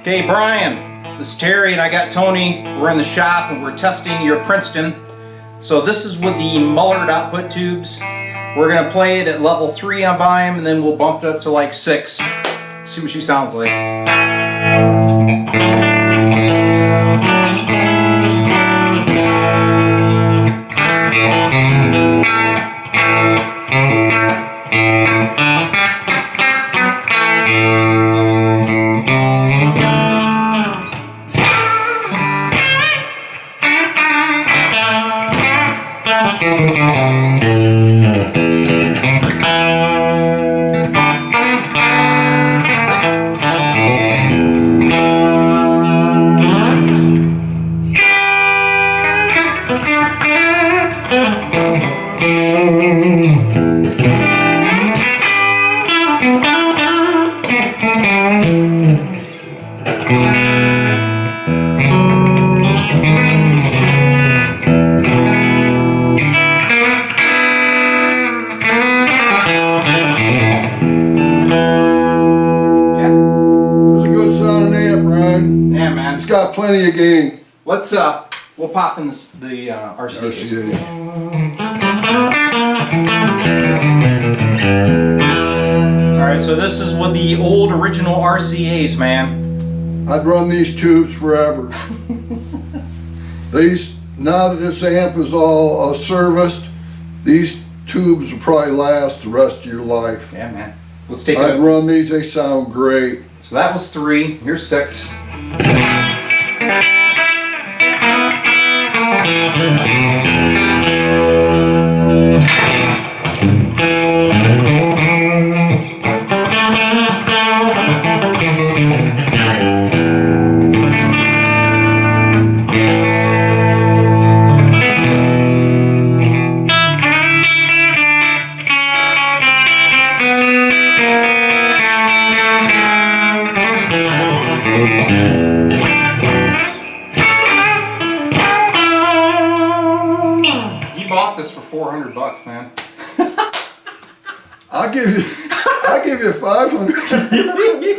Okay, Brian, this is Terry and I got Tony. We're in the shop and we're testing your Princeton. So this is with the Mullard output tubes. We're going to play it at level 3 on volume and then we'll bump it up to like 6. See what she sounds like. It's got plenty of gain. Let's we'll pop in the RCAs. Alright, so this is with the old original RCAs, man. I'd run these tubes forever. Now that this amp is all serviced, these tubes will probably last the rest of your life. Yeah, man. Let's take I'd run these, they sound great. So that was 3, here's 6. Bought this for $400, man. I'll give you 500.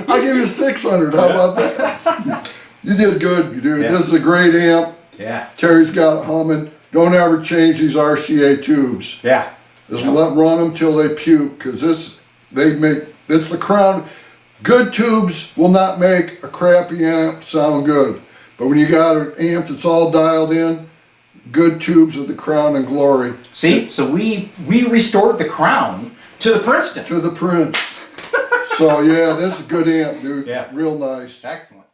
I'll give you 600. How about that? You did good, dude. Yeah. This is a great amp. Yeah. Terry's got it humming. Don't ever change these RCA tubes. Yeah. Just run them till they puke, because it's the crown. Good tubes will not make a crappy amp sound good. But when you got an amp that's all dialed in, good tubes are the crown and glory. See, so we restored the crown to the Princeton. To the Prince. So yeah, this is a good amp, dude. Yeah. Real nice. Excellent.